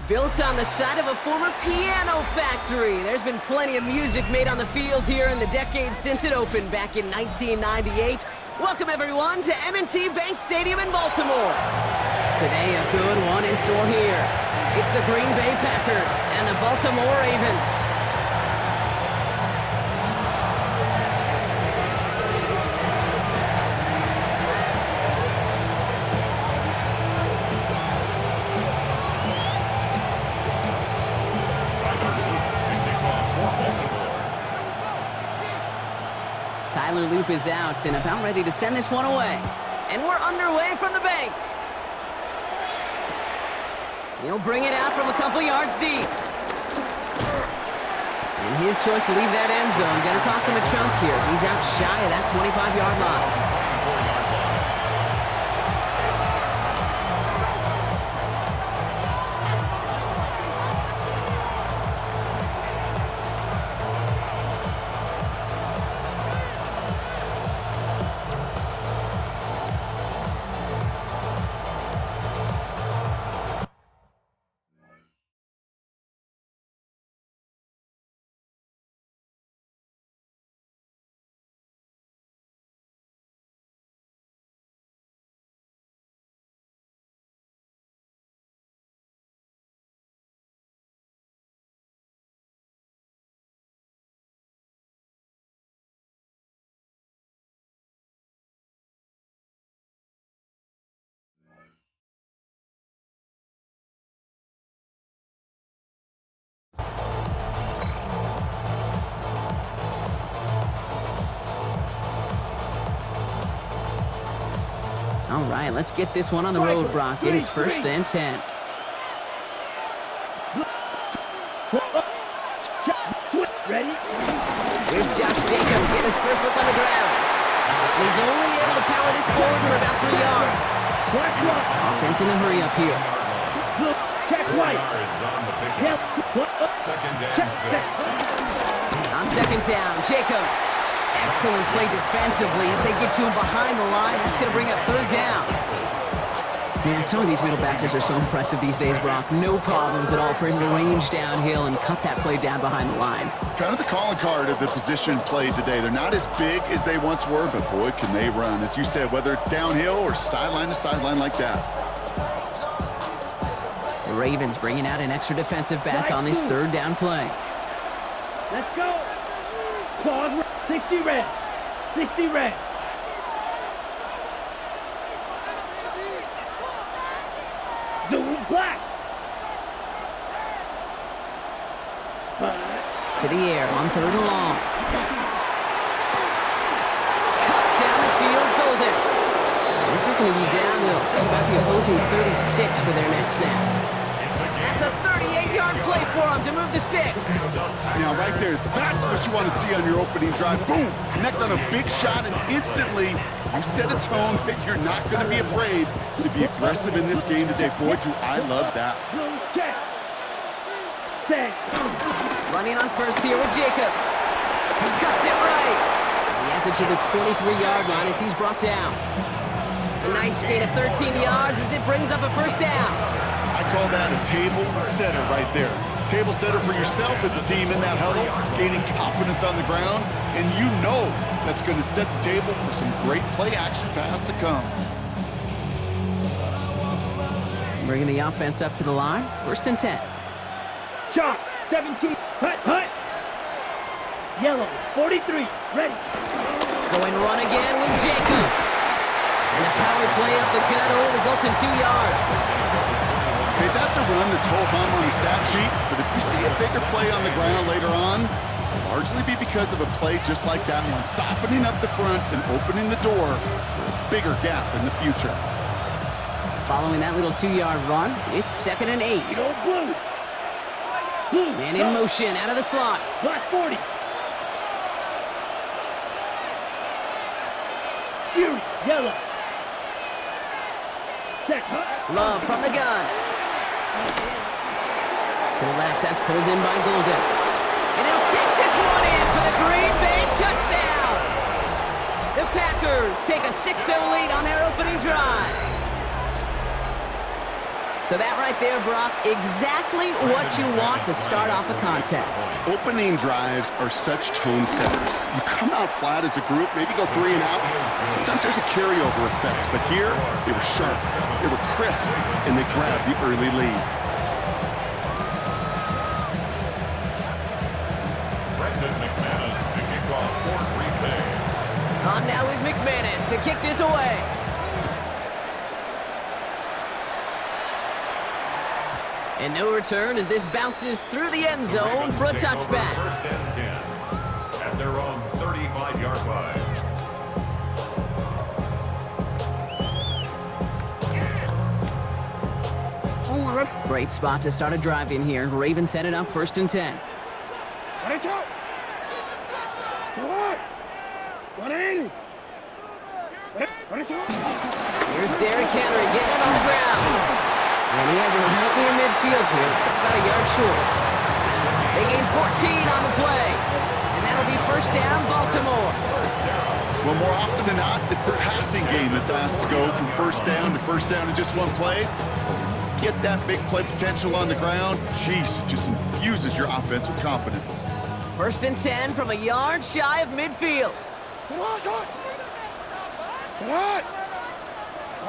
Built on the side of a former piano factory, there's been plenty of music made on the field here in the decade since it opened back in 1998. Welcome everyone to M&T Bank Stadium in Baltimore. Today a good one in store here. It's the Green Bay Packers and the Baltimore Ravens. Tyler Loop is out and about ready to send this one away. And we're underway from the bank. He'll bring it out from a couple yards deep. And his choice to leave that end zone gonna cost him a chunk here. He's out shy of that 25-yard line. All right, let's get this one on the road, Brock. It is 1st and 10. Ready? Here's Josh Jacobs getting his first look on the ground. And he's only able to power this forward for about 3 yards. Offense in a hurry up here. Check right. On 2nd down, Jacobs. Excellent play defensively as they get to him behind the line. That's going to bring up 3rd down. Man, some of these middle backers are so impressive these days, Brock. No problems at all for him to range downhill and cut that play down behind the line. Kind of the calling card of the position played today. They're not as big as they once were, but boy, can they run. As you said, whether it's downhill or sideline to sideline like that. The Ravens bringing out an extra defensive back on this 3rd down play. Let's go. Pause. 60 red. 60 red. Zoom black. To the air on 3rd and long. Cut down the field, Golden. This is going to be downhill. Take about the opposing 36 for their next snap. That's a 38-yard play for him to move the sticks. Now, right there, that's what you want to see on your opening drive. Boom! Connect on a big shot, and instantly you set a tone that you're not going to be afraid to be aggressive in this game today. Boy, do I love that. Running on first here with Jacobs. He cuts it right. And he has it to the 23-yard line as he's brought down. A nice gain of 13 yards as it brings up a 1st down. I call that a table setter right there. Table setter for yourself as a team in that huddle, gaining confidence on the ground, and you know that's going to set the table for some great play-action pass to come. Bringing the offense up to the line. 1st and 10. Shot. 17. Hut, hut. Yellow. 43. Ready. Going run again with Jacobs. And the power play up the gut results in 2 yards. Okay, that's a run that's ho-hum on the stat sheet, but if you see a bigger play on the ground later on, it'll largely be because of a play just like that one, softening up the front and opening the door for a bigger gap in the future. Following that little 2-yard run, it's 2nd and 8. Blue. Blue. Man in motion out of the slot. Black 40. Fury. Yellow. Check. Love from the gun. To the left, that's pulled in by Golden. And he'll take this one in for the Green Bay touchdown. The Packers take a 6-0 lead on their opening drive. So that right there, Brock, exactly what you want to start off a contest. Opening drives are such tone setters. You come out flat as a group, maybe go 3 and out. Sometimes there's a carryover effect, but here they were sharp, they were crisp, and they grabbed the early lead. On now is McManus to kick this away. And no return as this bounces through the end zone for a touchback. First and 10 at their own 35-yard line. Great spot to start a drive in here. Ravens set it up 1st and 10. Here's Derrick Henry getting it on the ground. And he has it right near midfield here. It's about a yard short. They gain 14 on the play. And that'll be 1st down, Baltimore. Well, more often than not, it's the passing game that's asked to go from 1st down to 1st down in just one play. Get that big play potential on the ground. Jeez, it just infuses your offense with confidence. 1st and 10 from a yard shy of midfield. Come on. Come on.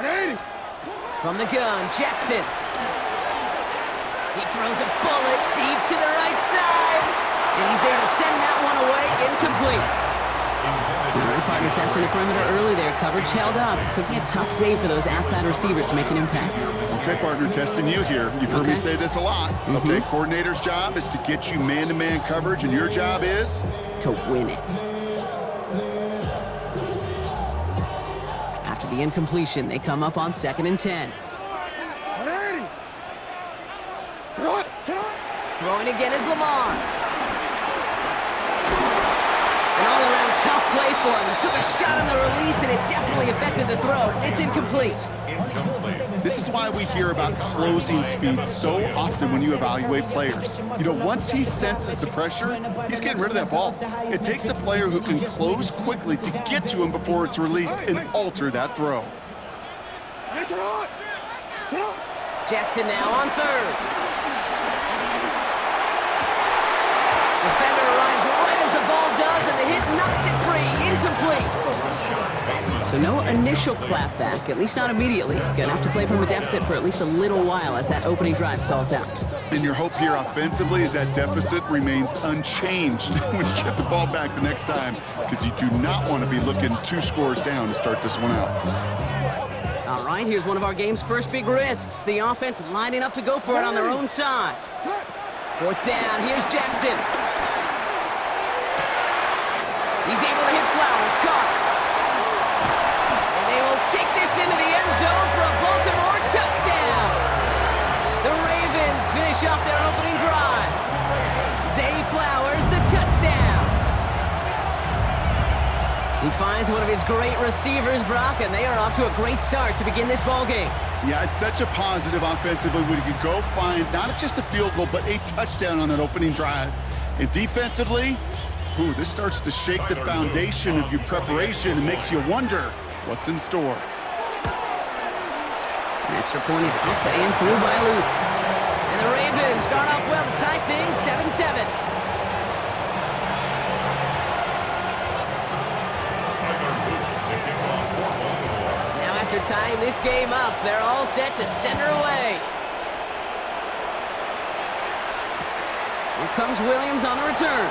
180. From the gun, Jackson. He throws a bullet deep to the right side. And he's there to send that one away, incomplete. All right, partner testing the perimeter early there. Coverage held up. Could be a tough day for those outside receivers to make an impact. Okay, partner, testing you here. You've heard me say this a lot. Okay, coordinator's job is to get you man-to-man coverage, and your job is? To win it. After the incompletion, they come up on 2nd and 10. 180. Throwing again is LAMAR. An all-around tough play for him. He took a shot on the release, and it definitely affected the throw. It's incomplete. This is why we hear about closing speed so often when you evaluate players. You know, once he senses the pressure, he's getting rid of that ball. It takes a player who can close quickly to get to him before it's released and alter that throw. Jackson now on 3rd. Defender arrives right as the ball does, and the hit knocks it free. Incomplete. So no initial clapback, at least not immediately. Gonna have to play from a deficit for at least a little while as that opening drive stalls out. And your hope here offensively is that deficit remains unchanged when you get the ball back the next time, because you do not want to be looking 2 scores down to start this one out. All right, here's one of our game's first big risks. The offense lining up to go for it on their own side. 4th down, here's Jackson. He's able to hit Flowers, caught. And they will take this into the end zone for a Baltimore touchdown. The Ravens finish off their opening drive. Zay Flowers, the touchdown. He finds one of his great receivers, Brock, and they are off to a great start to begin this ball game. Yeah, it's such a positive offensively when you can go find not just a field goal, but a touchdown on that opening drive. And defensively, this starts to shake the foundation of your preparation and makes you wonder what's in store. An extra point is up and through by Luke. And the Ravens start off well to tie things 7-7. Now after tying this game up, they're all set to send her away. Here comes Williams on the return.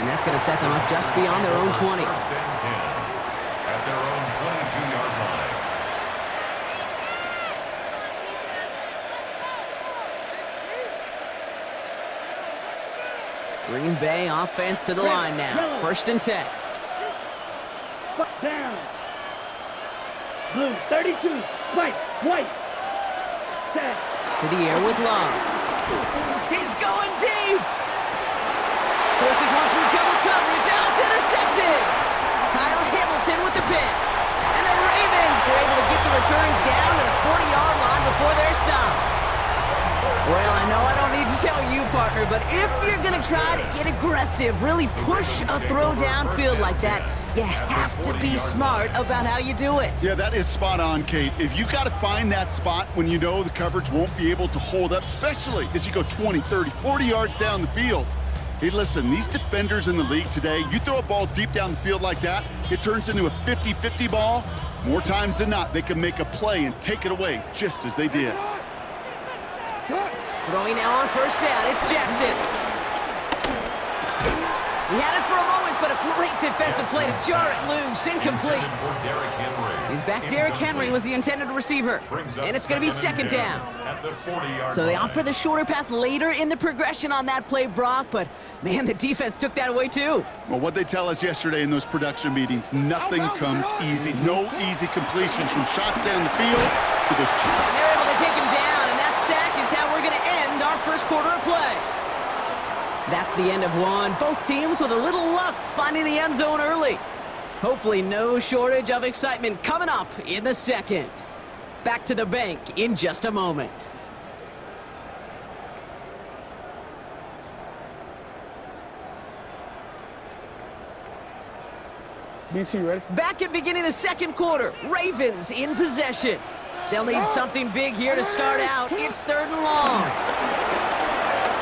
And that's going to set them up just beyond their own 20. 1st and 10 at their own 22-yard line. Green Bay offense to the line now. 1st and 10. Down. Blue, 32. White. Set. To the air with Love. He's going deep. Forces one through double coverage. It's intercepted. Kyle Hamilton with the pick. And the Ravens are able to get the return down to the 40-yard line before they're stopped. Well, I know I don't need to just tell you, partner, but if you're going to try to get aggressive, really push a throw downfield like that, you have to be smart about how you do it. Yeah, that is spot on, Kate. If you've got to find that spot when you know the coverage won't be able to hold up, especially as you go 20, 30, 40 yards down the field. Hey, listen, these defenders in the league today, you throw a ball deep down the field like that, it turns into a 50-50 ball. More times than not, they can make a play and take it away, just as they did. Throwing now on first down, it's Jackson. He had it for a moment, but a great defensive play to jar it loose, incomplete. He's back. Derrick Henry was the intended receiver, and it's going to be second down. So they opt for the shorter pass later in the progression on that play, Brock, but man, the defense took that away too. Well, what they tell us yesterday in those production meetings, nothing comes easy. No easy completions from shots down the field to those And they're able to take him down, and that sack is how we're going to end our first quarter of play. That's the end of one. Both teams with a little luck finding the end zone early. Hopefully no shortage of excitement coming up in the second. Back to the bank in just a moment. DC, ready? Back at beginning of the second quarter. Ravens in possession. They'll need something big here to start out. It's 3rd and long.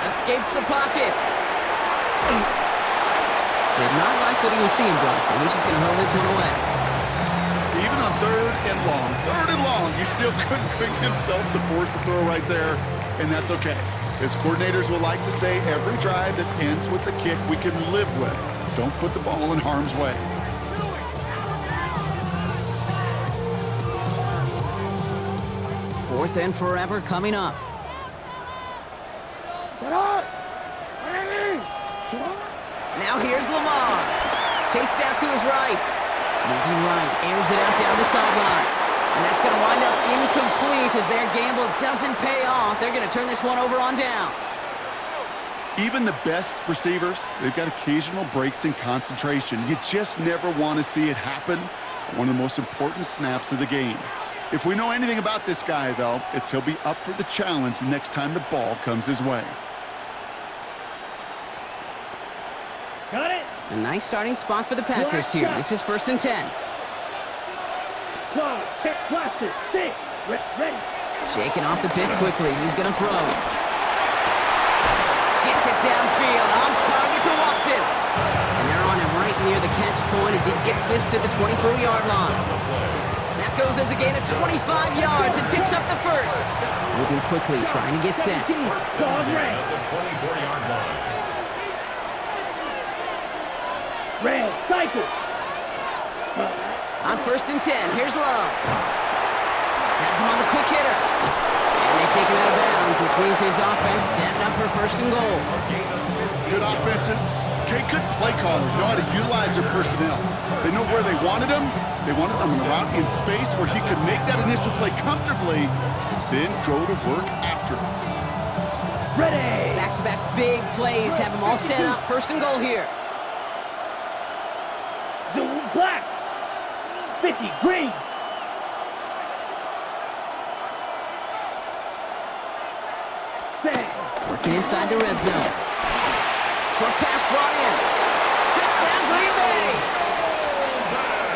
Escapes the pocket. Did not like what he was seeing, Brock, so he's just going to hold this one away. Even on 3rd and long, he still couldn't bring himself to force a throw right there, and that's okay. As coordinators will like to say, every drive that ends with a kick we can live with. Don't put the ball in harm's way. Fourth and forever coming up. Now here's LAMAR. Chased out to his right. Moving right, airs it out down the sideline. And that's going to wind up incomplete as their gamble doesn't pay off. They're going to turn this one over on downs. Even the best receivers, they've got occasional breaks in concentration. You just never want to see it happen on one of the most important snaps of the game. If we know anything about this guy, though, it's he'll be up for the challenge the next time the ball comes his way. Got it? A nice starting spot for the Packers here. This is 1st and 10. Claw, pick, blaster, stick. Ready. Shaking off the pick quickly. He's going to throw. Gets it downfield. On target to Watson. And they're on him right near the catch point as he gets this to the 24-yard line. That goes as a gain of 25 yards and picks up the first. Moving quickly, trying to get set. Red, cycle. On 1st and 10, here's Love. Has him on the quick hitter. And they take him out of bounds, which means his offense setting up for 1st and goal. Good offenses. Okay, good play callers know how to utilize their personnel. They know where they wanted him. They wanted him on a route in space where he could make that initial play comfortably and then go to work after. Ready. Back-to-back big plays have them all set up. 1st and goal here. Zoom black. 50 green. Working inside the red zone. Short pass brought in. Touchdown Green Bay.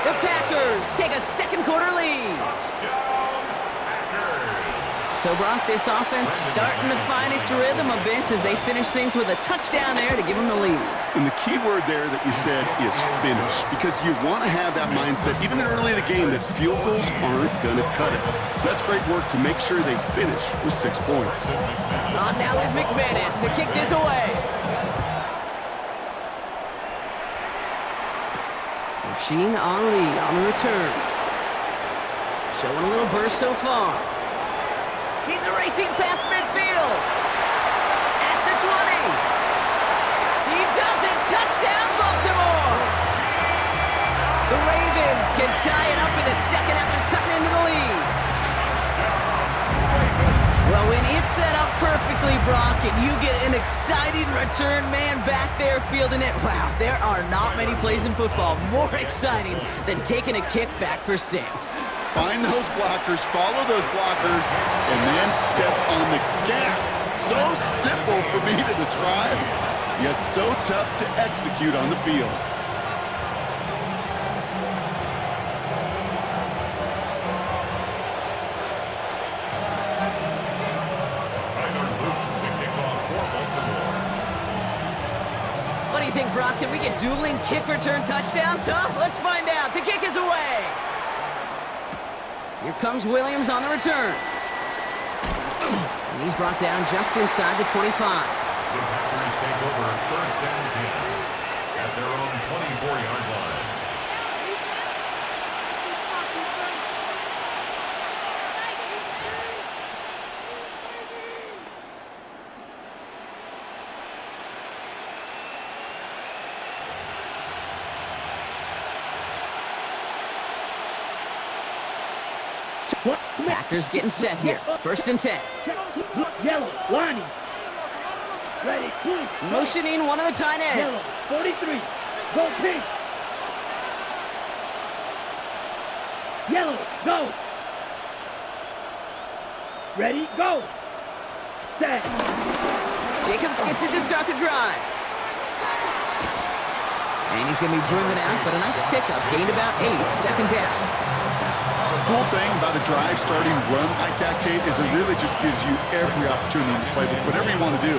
The Packers take a second quarter lead. So Brock, this offense starting to find its rhythm a bit as they finish things with a touchdown there to give them the lead. And the key word there that you said is finish, because you want to have that mindset, even early in the game, that field goals aren't going to cut it. So that's great work to make sure they finish with 6 points. On now is McManus to kick this away. Rasheen Ali on the return. Showing a little burst so far. He's racing past midfield. At the 20. He does it. Touchdown, Baltimore. The Ravens can tie it up in the second after cutting into the lead. Well, when it's set up perfectly, Brock, and you get an exciting return man back there fielding it, wow, there are not many plays in football more exciting than taking a kick back for 6. Find those blockers, follow those blockers, and then step on the gas. So simple, difficult for me to describe, yet so tough to execute on the field. What do you think, Brock? Can we get dueling kick return touchdowns, huh? Let's find out. The kick is away. Here comes Williams on the return. And he's brought down just inside the 25. The Packers take over first and 10 at their own 24-yard line. Packers getting set here. First and 10. Yellow, lining. Ready, please. Motioning one of the tight Yellow, ends. 43. Go pink. Yellow, go. Ready, go. Set. Jacobs gets it to start the drive. And he's going to be driven out, but a nice pickup. Gained about 8. Second down. The cool thing about a drive starting run like that, Kate, is it really just gives you every opportunity to play with whatever you want to do.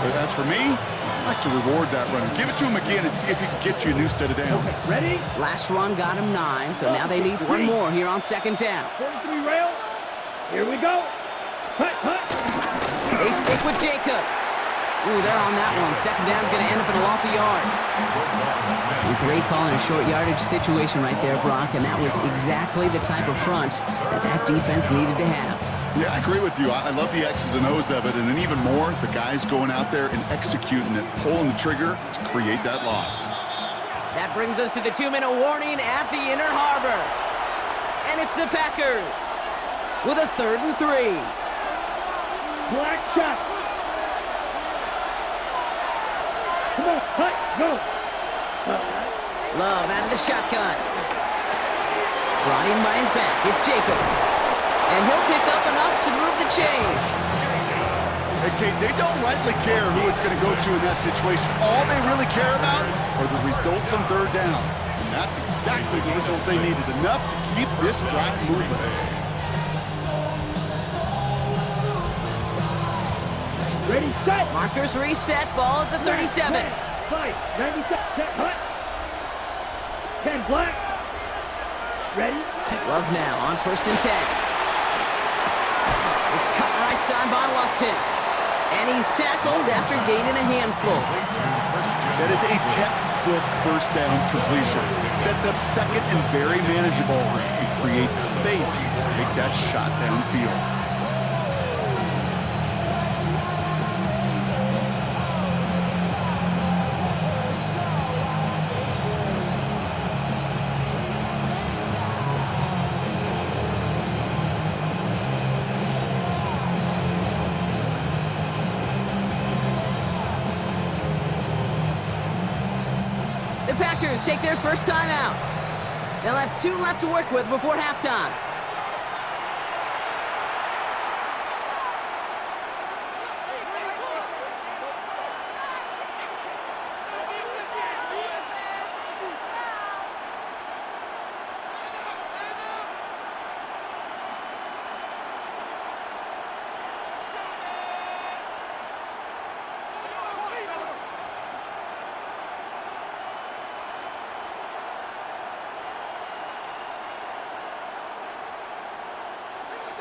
But as for me, I like to reward that runner. Give it to him again and see if he can get you a new set of downs. Ready? Last run got him 9, so now they need one more here on second down. 43 rail. Here we go. Hut, hut. They stick with Jacobs. Ooh, they're on that one. Second down's going to end up in a loss of yards. A great call in a short yardage situation right there, Brock, and that was exactly the type of front that defense needed to have. Yeah, I agree with you. I love the X's and O's of it, and then even more, the guys going out there and executing it, pulling the trigger to create that loss. That brings us to the 2-minute warning at the inner harbor. And it's the Packers with a 3rd and 3. Black shot. Come on, hut, go. Love out of the shotgun. Brought in by his back. It's Jacobs. And he'll pick up enough to move the chains. Hey, Kate, they don't rightly care who it's going to go to in that situation. All they really care about are the results on 3rd down. And that's exactly the result they needed. Enough to keep this drive moving. Ready, set. Markers reset. Ball at the 37. 5, 90 set, hut. 10 black. Ready? Love now on 1st and 10. It's cut right side by Watson. And he's tackled after gaining a handful. That is a textbook first down completion. Sets up second and very manageable and creates space to take that shot downfield. The Packers take their first time out. They'll have 2 left to work with before halftime.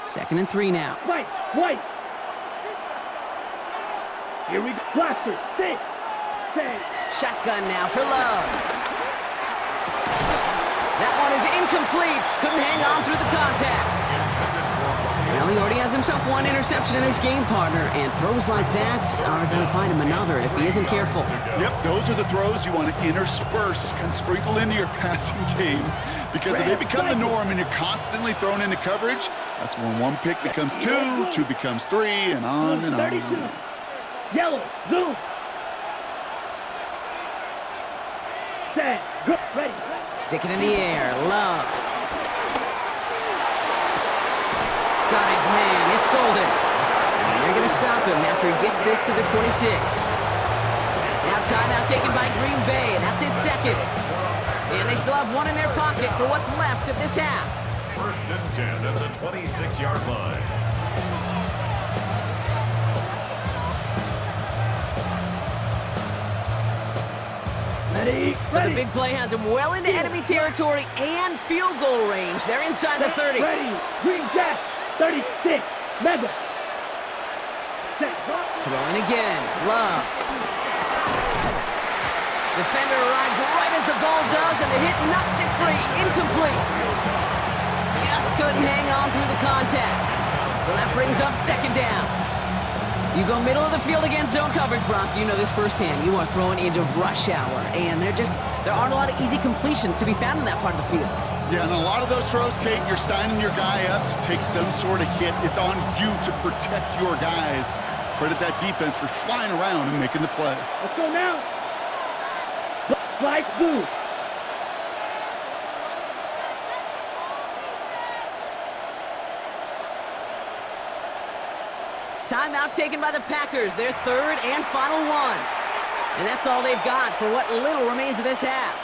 Second and 3 now. White. Here we go. Blaster, 6. Shotgun now for Love. That one is incomplete. Couldn't hang on through the contact. Well, he already has himself 1 interception in his game, partner, and throws like that are going to find him another if he isn't careful. Yep, those are the throws you want to intersperse and sprinkle into your passing game, because if they become the norm and you're constantly thrown into coverage, that's when 1 pick becomes 2, 2 becomes 3, and on and 32. on. Yellow, zoom. Set, go, ready. Stick it in the air. Love. Got his man. It's Golden. And they're going to stop stop him after he gets this to the 26. Now timeout taken by Green Bay, and that's its second. And they still have one in their pocket for what's left of this half. First and 10 at the 26-yard line. So the big play has him well into enemy territory and field goal range. They're inside the 30. Ready. Green Jack. 36. Mega. Throwing again. Love. Defender arrives right as the ball does, and the hit knocks it free. Incomplete. Just couldn't hang on through the contact. So that brings up second down. You go middle of the field against zone coverage, Brock. You know this firsthand. You are throwing into rush hour, and there aren't a lot of easy completions to be found in that part of the field. Yeah, and a lot of those throws, Kate, you're signing your guy up to take some sort of hit. It's on you to protect your guys. Credit that defense for flying around and making the play. Let's go now. Flag blue. Timeout taken by the Packers, their third and final one. And that's all they've got for what little remains of this half.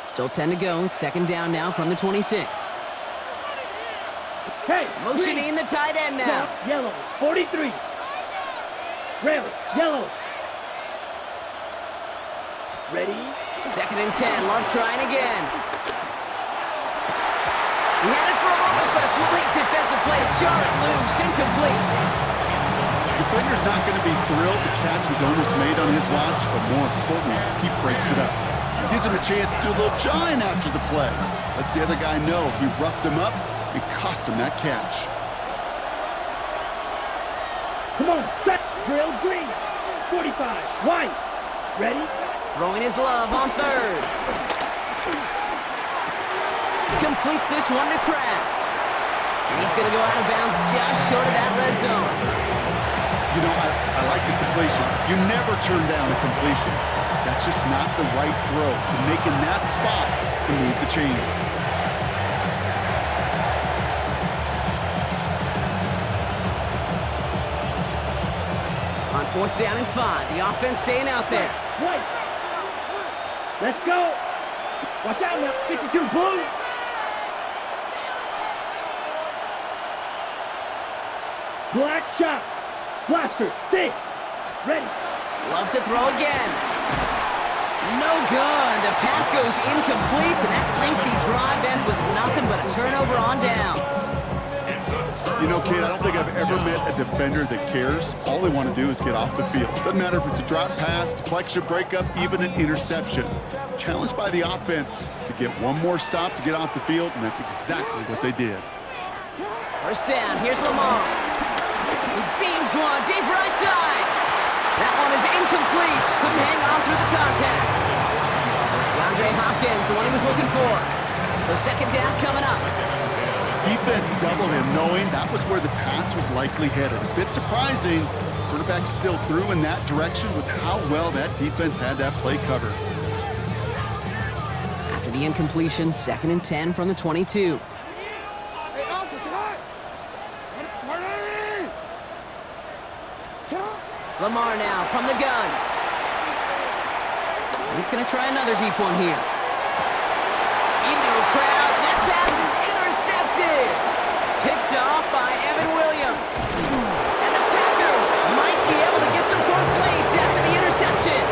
Still 10 to go. Second down now from the 26. Hey, Motioning the tight end now. Yellow, 43. Red, yellow. Ready? Second and 10. Love trying again. He had it for a moment, but a complete defensive play to jar it loose. Incomplete. Defender's not going to be thrilled the catch was almost made on his watch, but more importantly, he breaks it up. Gives him a chance to do a little jawing after the play. Lets the other guy know he roughed him up and cost him that catch. Come on, set. Drill green. 45. White. Ready? Throwing his Love on third. Completes this one to Kraft. And he's going to go out of bounds just short of that red zone. You know, I like the completion. You never turn down a completion. That's just not the right throw to make in that spot to move the chains. On fourth down and 5, the offense staying out there. White. Let's go. Watch out now. 52 blue. Black shot. Blaster. 6. Ready. Loves to throw again. No good. The pass goes incomplete, and that lengthy drive ends with nothing but a turnover on downs. You know, Kate, I don't think I've ever met a defender that cares. All they want to do is get off the field. Doesn't matter if it's a drop pass, deflection, breakup, even an interception. Challenged by the offense to get one more stop to get off the field, and that's exactly what they did. First down, here's LAMAR. He beams one, deep right side. That one is incomplete. Couldn't hang on through the contact. DeAndre Hopkins, the one he was looking for. So second down coming up. Defense doubled him, knowing that was where the pass was likely headed. A bit surprising. Quarterback still threw in that direction with how well that defense had that play covered. After the incompletion, second and 10 from the 22. LAMAR now from the gun. He's going to try another deep one here. Into a crowd, and that pass is intercepted. Picked off by Evan Williams. And the Packers might be able to get some points late after the interception.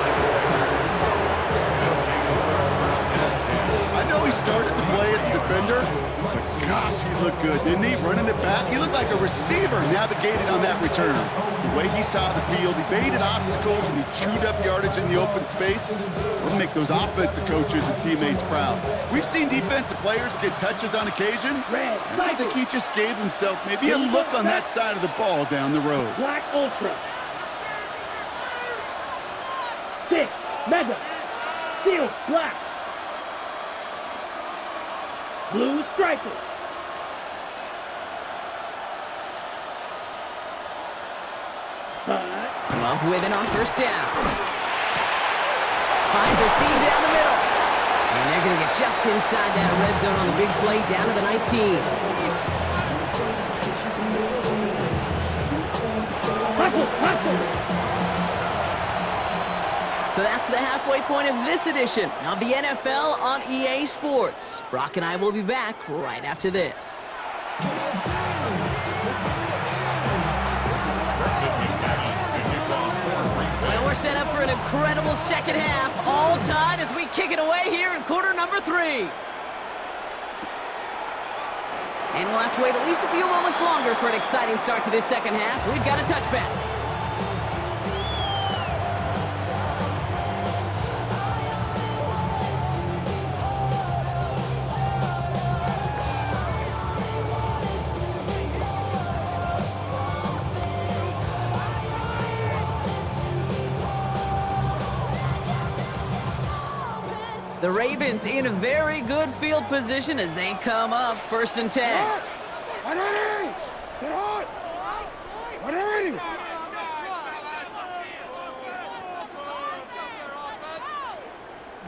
I know he started the play as a defender, but gosh, he looked good, didn't he? Running it back, he looked like a receiver navigating on that return. The way he saw the field, he evaded obstacles, and he chewed up yardage in the open space. It'll make those offensive coaches and teammates proud. We've seen defensive players get touches on occasion. And I think he just gave himself maybe a look on that side of the ball down the road. Black Ultra. 6. Mega. Steel. Black. Blue Striker. Love with it on first down. Finds a seam down the middle. And they're going to get just inside that red zone on the big play down to the 19. So that's the halfway point of this edition of the NFL on EA Sports. Brock and I will be back right after this. Well, we're set up for an incredible second half, all tied as we kick it away here in quarter number 3. And we'll have to wait at least a few moments longer for an exciting start to this second half. We've got a touchback. The Ravens in a very good field position as they come up 1st and 10.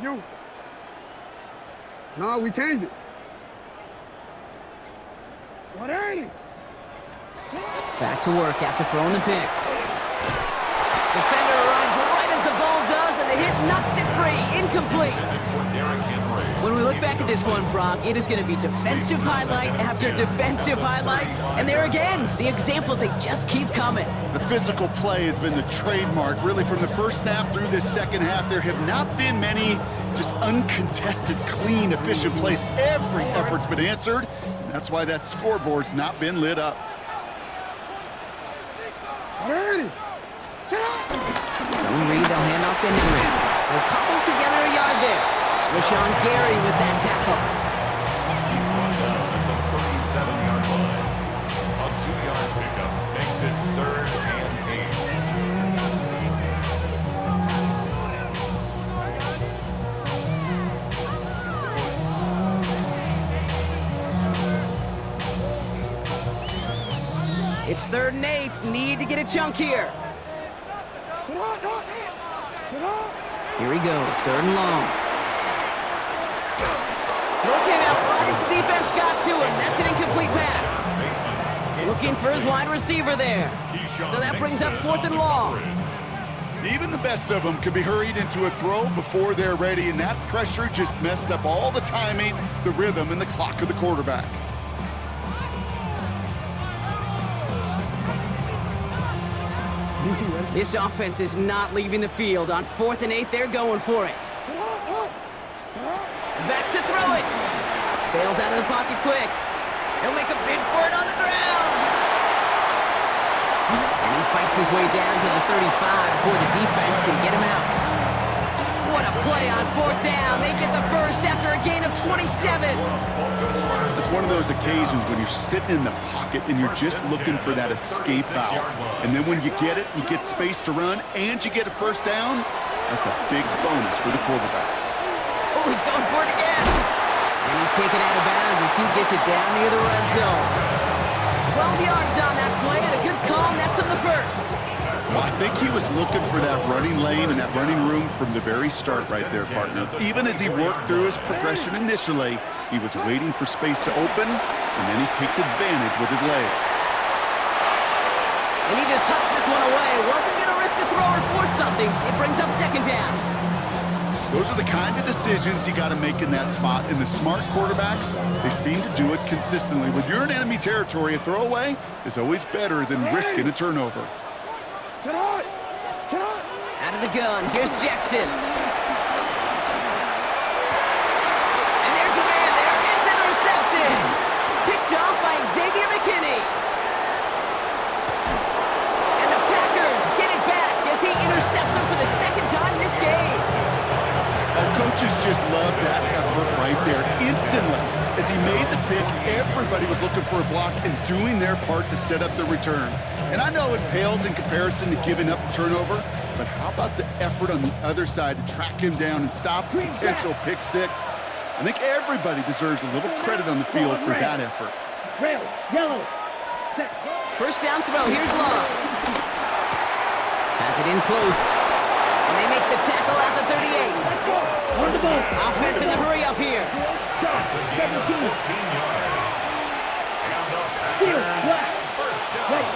You. No, we changed it. Back to work after throwing the pick. Defender arrives right as the ball does, and the hit knocks it free. Incomplete. When we look back at this one, Brock, it is going to be defensive highlight after defensive highlight. And there again, the examples, they just keep coming. The physical play has been the trademark. Really, from the first snap through this second half, there have not been many just uncontested, clean, efficient plays. Every effort's been answered, and that's why that scoreboard's not been lit up. Zone read, they'll hand off to Henry. They'll cobble together a yard there. Rashawn Gary with that tackle. He's brought down at the 37-yard line. A 2-yard pickup makes it 3rd and 8. It's 3rd and 8. Need to get a chunk here. Here he goes, 3rd and long. Throw came out right as the defense got to him. That's an incomplete pass. Looking for his wide receiver there. So that brings up 4th and long. Even the best of them could be hurried into a throw before they're ready, and that pressure just messed up all the timing, the rhythm, and the clock of the quarterback. This offense is not leaving the field. On 4th and 8, they're going for it. Back to throw it. Bails out of the pocket quick. He'll make a bid for it on the ground. And he fights his way down to the 35 before the defense can get him out. What a play on 4th down. They get the first after a gain of 27. It's one of those occasions when you're sitting in the pocket and you're just looking for that escape valve. And then when you get it, you get space to run, and you get a first down. That's a big bonus for the quarterback. Oh, he's going for it again. And he's taken out of bounds as he gets it down near the red zone. 12 yards on that play, and a good call nets him the first. Well, I think he was looking for that running lane and that running room from the very start right there, partner. Even as he worked through his progression initially, he was waiting for space to open, and then he takes advantage with his legs. And he just hucks this one away. Wasn't going to risk a throw or force something. It brings up 2nd down. Those are the kind of decisions you got to make in that spot. And the smart quarterbacks, they seem to do it consistently. When you're in enemy territory, a throwaway is always better than risking a turnover. Out of the gun, here's Jackson. And there's a man there. It's intercepted. Picked off by Xavier McKinney. And the Packers get it back as he intercepts him for the 2nd time this game. Our coaches just love that effort right there. Instantly, as he made the pick, everybody was looking for a block and doing their part to set up the return. And I know it pales in comparison to giving up the turnover, but how about the effort on the other side to track him down and stop a potential pick 6? I think everybody deserves a little credit on the field for that effort. Rail, yellow, set. First down throw, here's Love. Has it in close. And they make the tackle at the 38. On the ball. Offense in the hurry up here. Shot. It's a gain of 17. 14 yards. And the Field. Packers Left. first down. Right.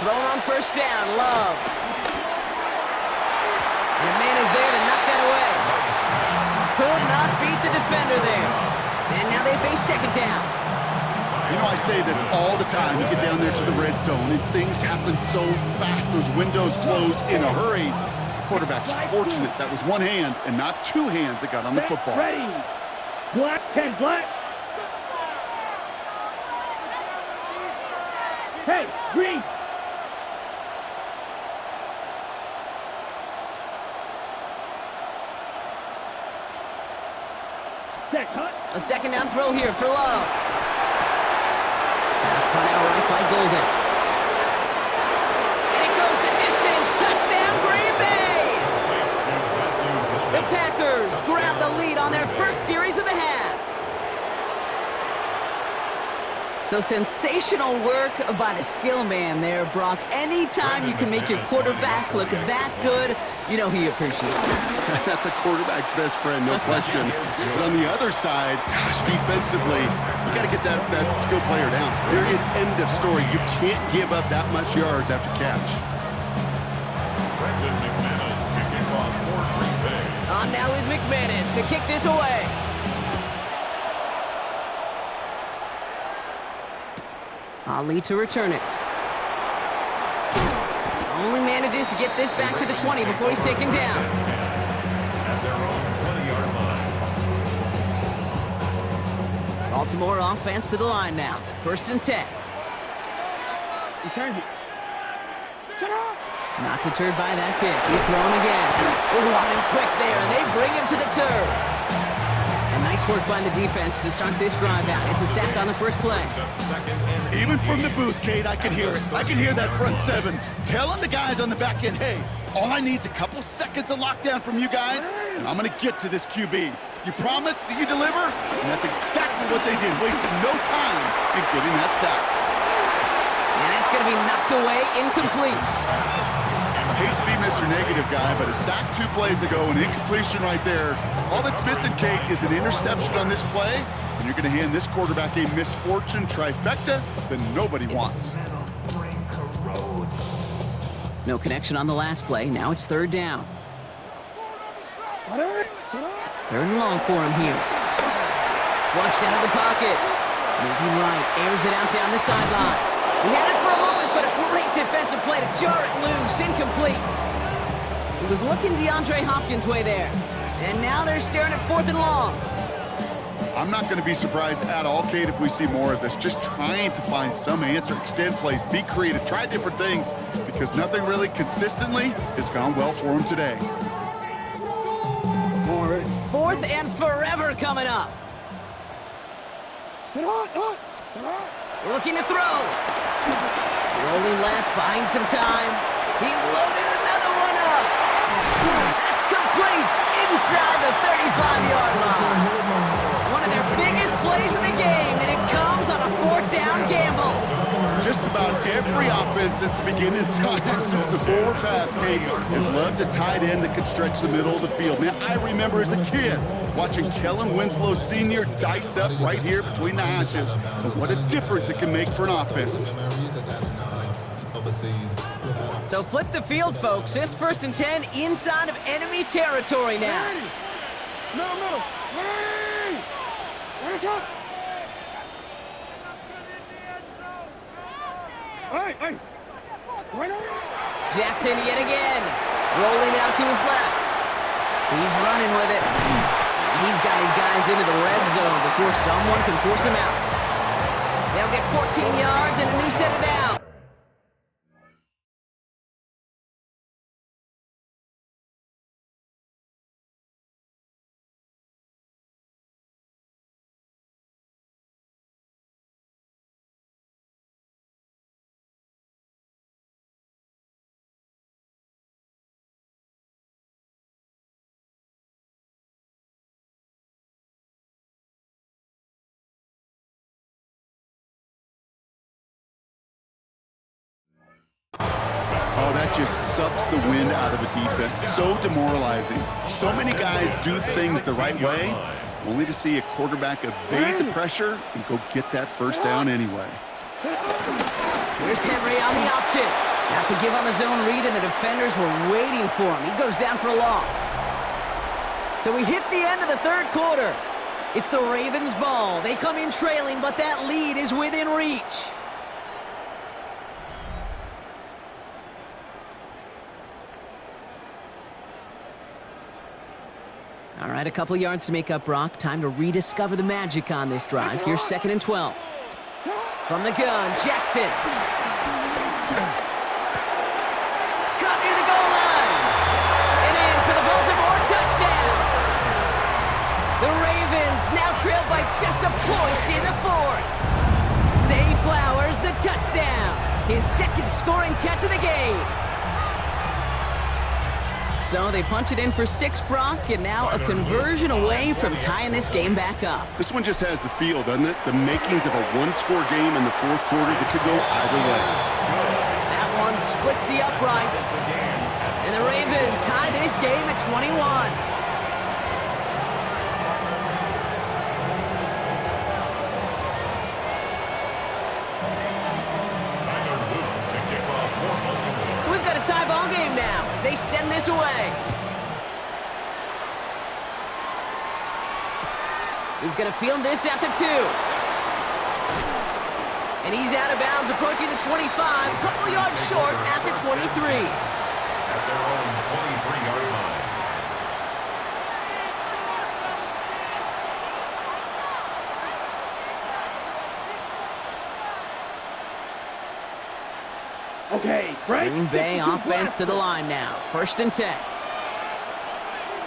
Thrown on first down, Love. And a man is there to knock that away. Could not beat the defender there. And now they face second down. You know, I say this all the time. You get down there to the red zone, and things happen so fast. Those windows close in a hurry. The quarterback's fortunate that was one hand and not two hands that got on the football. Ready. Black. 10 black. Hey, green. Set cut. A second down throw here for Love. Pass caught out right by Golden. And it goes the distance. Touchdown, Green Bay! The Packers grab the lead on their first series of the half. So sensational work by the skill man there, Brock. Anytime you can make your quarterback look that good, you know he appreciates it. That's a quarterback's best friend, no question. But on the other side, gosh, defensively, you got to get that skill player down. Period. End of story. You can't give up that much yards after catch. Brendan McManus kicking off for Green Bay. On now is McManus to kick this away. Ali to return it. Only manages to get this back to the 20 before he's taken down. At their own 20-yard line. Baltimore offense to the line now. First and 10. Return it. Not deterred by that pitch. He's thrown again. Oh, on him quick there, and they bring him to the turf. And nice work by the defense to start this drive out. It's a sack on the first play. Even from the booth, Kate, I could hear it. I could hear that front seven telling the guys on the back end, hey, all I need is a couple seconds of lockdown from you guys, and I'm going to get to this QB. You promise that you deliver? And that's exactly what they did, wasting no time in getting that sack. And that's going to be knocked away, incomplete. I hate to be Mr. Negative guy, but a sack 2 plays ago, an incompletion right there. All that's missing, Kate, is an interception on this play, and you're going to hand this quarterback a misfortune trifecta that nobody wants. No connection on the last play. Now it's third down. Third and long for him here. Flushed out of the pocket. Moving right, airs it out down the sideline. He had it for a moment, but a great defensive play to jar it loose. Incomplete. He was looking DeAndre Hopkins' way there. And now they're staring at fourth and long. I'm not going to be surprised at all, Kate, if we see more of this. Just trying to find some answer, extend plays, be creative, try different things, because nothing really consistently has gone well for him today. Fourth and forever coming up. Looking to throw. Rolling left, buying some time. He's loaded another one up. That's complete inside the 35-yard line. One of their biggest plays of the game, and it comes on a fourth down gamble. Just about every offense since the beginning of time, since the forward pass, Kate, has loved a tight end that could stretch the middle of the field. Man, I remember as a kid watching Kellen Winslow Sr. dice up right here between the hashes. But what a difference it can make for an offense. So flip the field, folks. It's first and 10 inside of enemy territory now. No. Jackson yet again. Rolling out to his left. He's running with it. He's got his guys into the red zone before someone can force him out. They'll get 14 yards and a new set of downs. Oh, that just sucks the wind out of a defense. So demoralizing. So many guys do things the right way, only to see a quarterback evade the pressure and go get that first down anyway. Here's Henry on the option. Got to give on the zone read, and the defenders were waiting for him. He goes down for a loss. So we hit the end of the third quarter. It's the Ravens' ball. They come in trailing, but that lead is within reach. All right, a couple yards to make up, Brock. Time to rediscover the magic on this drive. Here's 2nd and 12. From the gun, Jackson. Caught near the goal line. And in for the Baltimore touchdown. The Ravens now trailed by just a point in the fourth. Zay Flowers, the touchdown. His second scoring catch of the game. So they punch it in for 6, Brock, and now a conversion away from tying this game back up. This one just has the feel, doesn't it? The makings of a one-score game in the fourth quarter that could go either way. That one splits the uprights. And the Ravens tie this game at 21. Tie ball game now as they send this away. He's going to field this at the 2. And he's out of bounds, approaching the 25, a couple yards short at the 23. At their own 23-yard line. Okay, break. Green Bay offense to the line now. 1st and 10.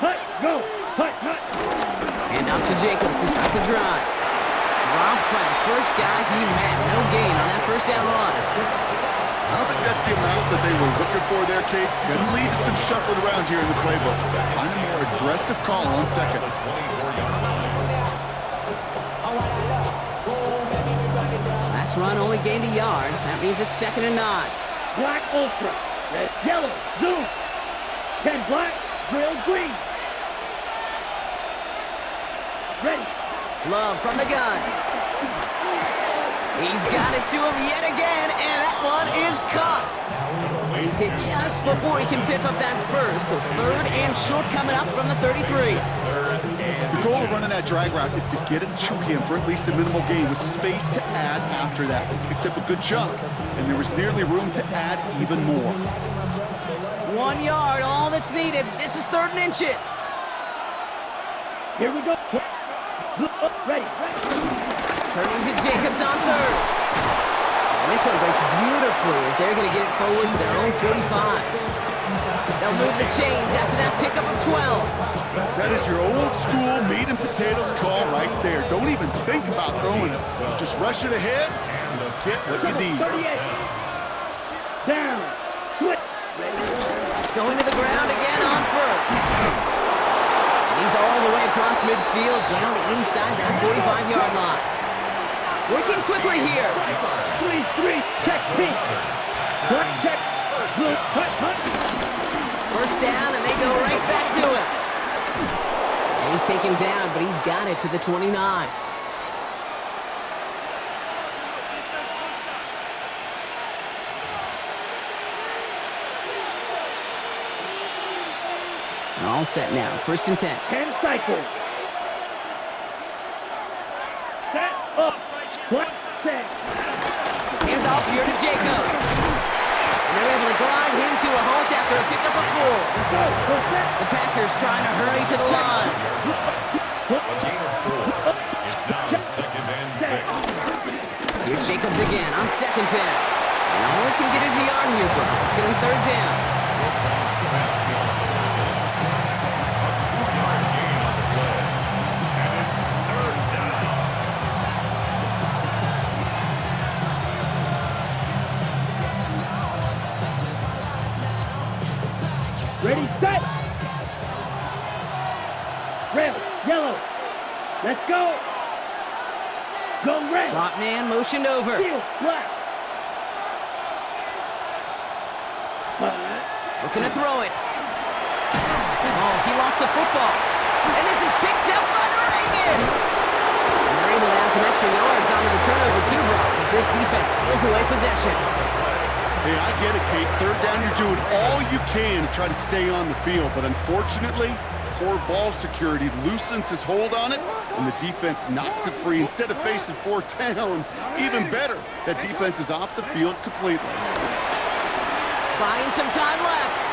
Hut, go. Hut, hut. And up to Jacobs to start the drive. Dropped by the first guy he met. No gain on that first down run. I don't think that's the amount that they were looking for there, Kate. Could lead to some shuffling around here in the playbook. Find a more aggressive call on 2nd. Last run only gained a yard. That means it's 2nd and 9. Black ultra. Red, yellow, zoom. 10 black, grill green. Ready. Love from the gun. He's got it to him yet again, and that one is caught. He's hit just before he can pick up that first, so 3rd and short coming up from the 33. The goal of running that drag route is to get it to him for at least a minimal gain with space to add after that. They picked up a good chunk, and there was nearly room to add even more. 1 yard, all that's needed. This is 3rd and inches. Here we go. Ready. Turning to Jacobs on 3rd. And this one breaks beautifully as they're going to get it forward to their own 45. They'll move the chains after that pickup of 12. That is your old school meat and potatoes call right there. Don't even think about throwing it. Just rush it ahead and get what you need. 38. Down. Switch. Going to the ground again on 1st. And he's all the way across midfield, down inside that 45-yard line. Working quickly here. 3-3. Check pink. Black check. Blue. Hut, hut. First down, and they go right back to him. And he's taken down, but he's got it to the 29. All set now. 1st and 10. 10 cycles. Set up. Black set. Hand off here to Jacobs. And they're able to grind him to a halt after a pickup of 4. Go. Go set. The Packers trying to hurry to the line. A gain of 4. It's now 2nd and 6. Here's Jacobs again on 2nd down. And all he can get is a yard here, bro. It's going to be 3rd down. Ready, set. Red, yellow. Let's go. Go red. Slot man motioned over. Steel, black. Looking to throw it. Oh, he lost the football. And this is picked up by the Ravens. And they're able to add some extra yards onto the turnover too, Brock, as this defense steals away possession. Hey, I get it, Kate. Third down, you're doing all you can to try to stay on the field. But unfortunately, poor ball security loosens his hold on it, and the defense knocks it free instead of facing fourth down. Even better, that defense is off the field completely. Buying some time left.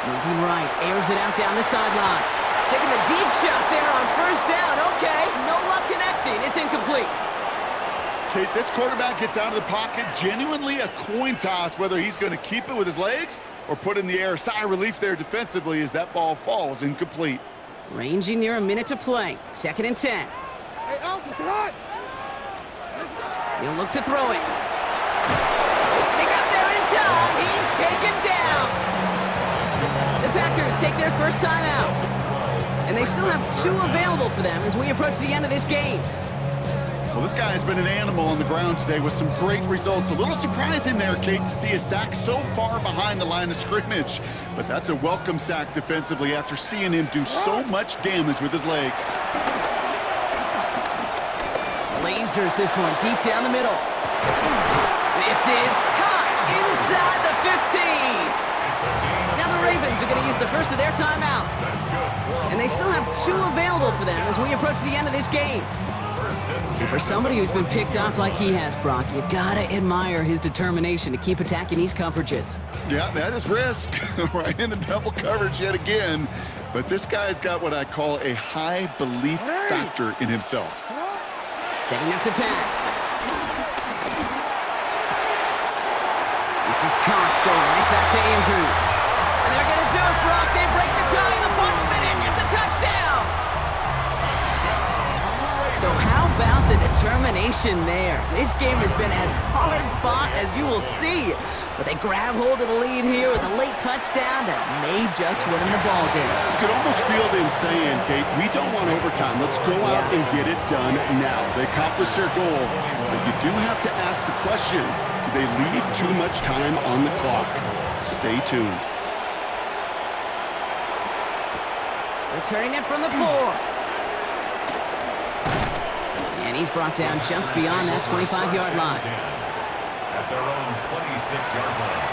Moving right, airs it out down the sideline. Taking the deep shot there on first down. Okay, no luck connecting. It's incomplete. Kate, this quarterback gets out of the pocket, genuinely a coin toss whether he's going to keep it with his legs or put in the air. Sigh of relief there defensively as that ball falls incomplete. Ranging near a minute to play. 2nd and 10. Hey, Alpha, it's hot. He'll look to throw it. They got there in time. He's taken down. The Packers take their first time out. And they still have 2 available for them as we approach the end of this game. Well, this guy has been an animal on the ground today with some great results. A little surprising there, Kate, to see a sack so far behind the line of scrimmage. But that's a welcome sack defensively after seeing him do so much damage with his legs. Lasers this one deep down the middle. This is caught inside the 15. Now the Ravens are going to use the first of their timeouts. And they still have 2 available for them as we approach the end of this game. And for somebody who's been picked off like he has, Brock, you gotta admire his determination to keep attacking these coverages. Yeah, that is risk. Right into double coverage yet again. But this guy's got what I call a high belief factor in himself. Setting up to pass. This is Cox going right back to Andrews. And they're going to do it, Brock. They break the tie in the final minute. It's a touchdown. So how about the determination there? This game has been as hard fought as you will see. But they grab hold of the lead here with a late touchdown that may just win them the ball game. You could almost feel them saying, Kate, we don't want overtime. Let's go out and get it done now. They accomplished their goal, but you do have to ask the question, do they leave too much time on the clock? Stay tuned. Returning it from the 4. And he's brought down just beyond that 25-yard line. At their own 26-yard line.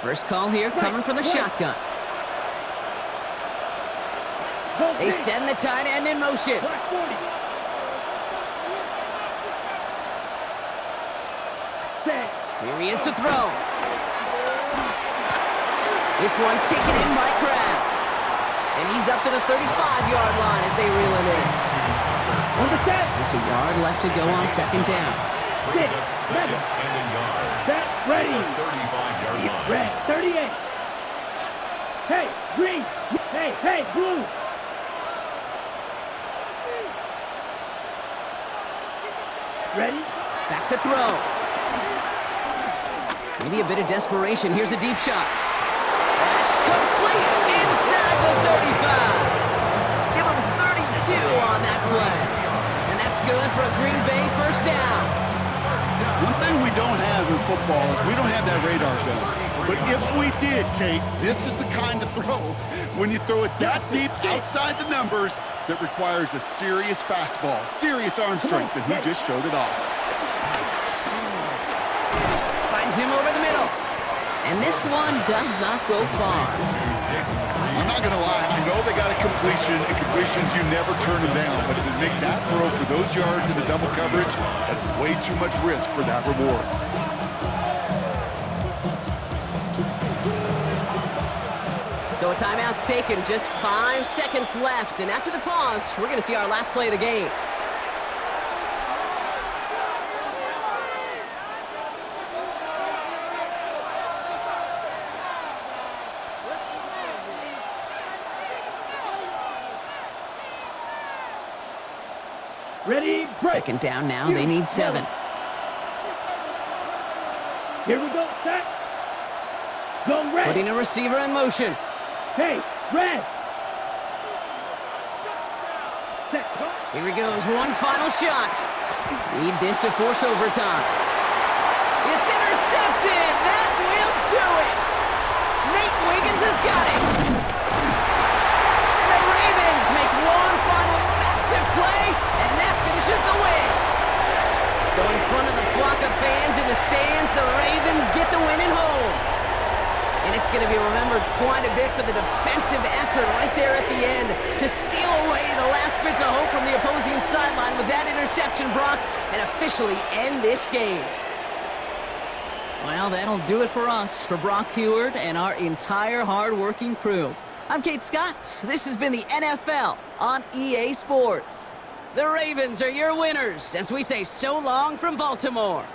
First call here coming from the shotgun. They send the tight end in motion. Here he is to throw. This one taken in by Kraft. And he's up to the 35-yard line as they reel him in. Just a yard left to go on 2nd down. Brings up 2nd and a yard. Set, ready. 35-yard line. Red, 38. Hey, green. Hey, blue. Ready? Back to throw. Maybe a bit of desperation. Here's a deep shot. That's complete inside the 35. Give him 32 on that play. And that's good for a Green Bay first down. One thing we don't have in football is we don't have that radar gun. But if we did, Kate, this is the kind of throw when you throw it that deep outside the numbers that requires a serious fastball, serious arm strength, and he just showed it off. Finds him over the middle. And this one does not go far. I'm not going to lie, I know they got a completion, and completions, you never turn them down. But to make that throw for those yards in the double coverage, that's way too much risk for that reward. So a timeout's taken, just 5 seconds left. And after the pause, we're going to see our last play of the game. Ready, break. 2nd down now, they need 7. Here we go, set. Go red. Putting a receiver in motion. Hey, red. Set, go. Here he goes, one final shot. Need this to force overtime. It's intercepted! That will do it! Nate Wiggins has got it! And the Ravens make one final massive play, and that finishes the win! So in front of the flock of fans in the stands, the Ravens get the win at home. And it's going to be remembered quite a bit for the defensive effort right there at the end to steal away the last bits of hope from the opposing sideline with that interception, Brock, and officially end this game. Well, that'll do it for us, for Brock Heward and our entire hard-working crew. I'm Kate Scott. This has been the NFL on EA Sports. The Ravens are your winners as we say so long from Baltimore.